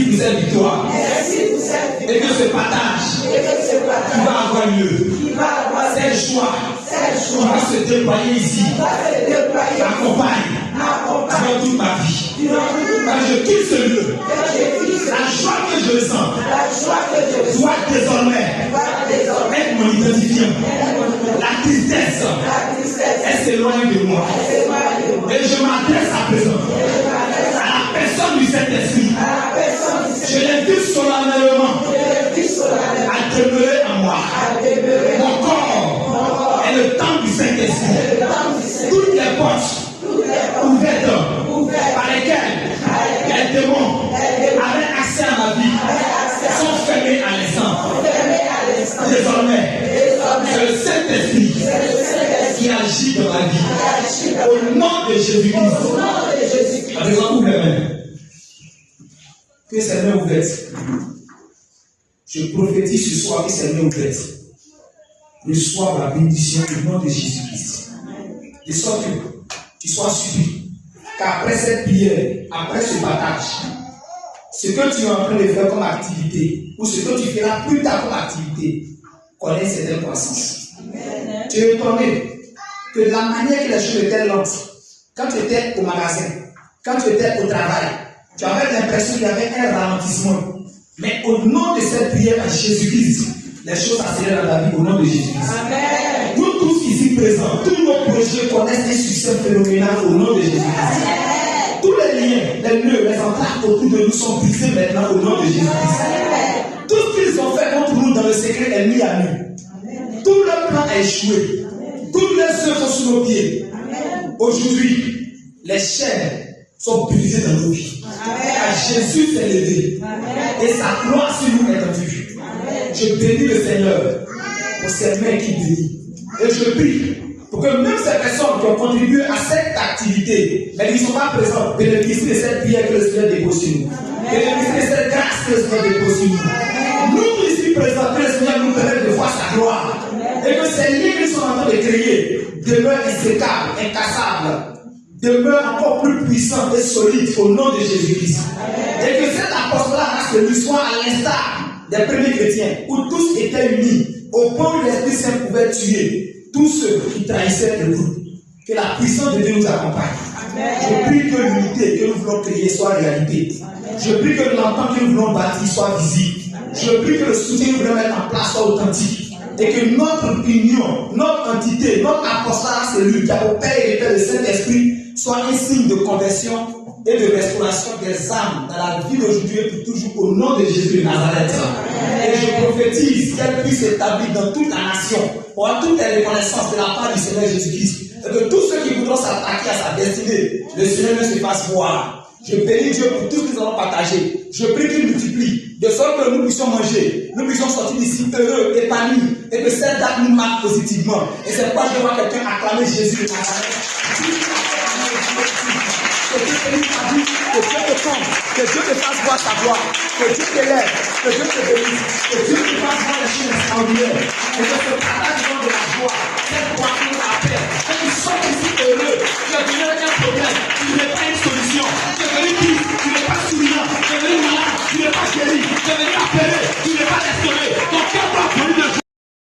pour cette victoire. Et que ce partage qui va avoir lieu, cette joie qui va se déployer ici, m'accompagne dans toute ma vie. Quand je quitte ce lieu, la joie que je ressens doit désormais être mon identifiant. La tristesse, elle s'éloigne de moi. Et je m'adresse à présent à la personne du Saint-Esprit. Je l'invite solennellement à demeurer en moi. Mon corps est le temple du Saint-Esprit. Toutes les portes ouvertes par lesquelles les démons avaient accès à ma vie sont fermées à l'instant. Désormais, c'est le Saint-Esprit qui agit dans ma vie. Au nom de Jésus-Christ. À présent, ouvre les mains. Que ces mains ouvertes. Je prophétise ce soir que ces mains ouvertes reçoivent la bénédiction au nom de Jésus-Christ. De sorte que tu sois suivi. Qu'après cette prière, après ce partage, ce que tu es en train de faire comme activité, ou ce que tu feras plus tard comme activité, connaît une certaine croissance. Tu es étonné que la manière que les choses étaient lentes, quand tu étais au magasin, quand tu étais au travail, tu avais l'impression qu'il y avait un ralentissement. Mais au nom de cette prière à Jésus-Christ, les choses accélèrent dans ta vie au nom de Jésus-Christ. Nous tous ici présents, tous nos projets connaissent un succès phénoménal au nom de Jésus-Christ. Tous les liens, les nœuds, les entraves autour de nous sont brisés maintenant au nom de Jésus-Christ. Tout ce qu'ils ont fait contre nous dans le secret est mis à nu. Tout leur plan a échoué. Toutes les œuvres sont sous nos pieds. Aujourd'hui, les chaînes sont brisées dans nos vies. Car Jésus s'est levé. Et sa gloire sur nous est étendue. Je bénis le Seigneur pour ses mains qui bénissent. Et je prie pour que même ces personnes qui ont contribué à cette activité, mais qui ne sont pas présentes, bénéficient de cette prière que le Seigneur dépose sur nous. Bénéficient de cette grâce que le Seigneur dépose sur nous. Nous tous ici présents, que le Seigneur nous permette de voir sa gloire. Et que ces liens qu'ils sont en train de créer demeurent insécables, incassables, demeurent encore plus puissants et solides au nom de Jésus-Christ. Et que cet apostolat reste lui soit à l'instar des premiers chrétiens, où tous étaient unis, au point où l'Esprit Saint pouvait tuer tous ceux qui trahissaient le groupe. Que la puissance de Dieu nous accompagne. Je prie que l'unité que nous voulons créer soit réalité. Je prie que l'entente que nous voulons bâtir soit visible. Je prie que le soutien que nous voulons mettre en place soit authentique. Et que notre union, notre entité, notre apostolat, celui qui a au Père et Père le Saint-Esprit, soit un signe de conversion et de restauration des âmes dans la vie d'aujourd'hui et pour toujours au nom de Jésus de Nazareth. Et je prophétise qu'elle puisse s'établir dans toute la nation pour toute les reconnaissances de la part du Seigneur Jésus-Christ. Et que tous ceux qui voudront s'attaquer à sa destinée, le Seigneur ne se fasse voir. Je bénis Dieu pour tout ce que nous allons partager. Je prie qu'il multiplie, de sorte que nous puissions manger, nous puissions sortir d'ici heureux, épanouis, et que cette date nous marque positivement. Et c'est pourquoi je vois quelqu'un acclamer Jésus de Nazareth. Que Dieu bénisse ta vie, que Dieu te comble, que Dieu te fasse voir sa gloire, que Dieu t'élève, que Dieu te bénisse, que Dieu te fasse voir les choses extraordinaires.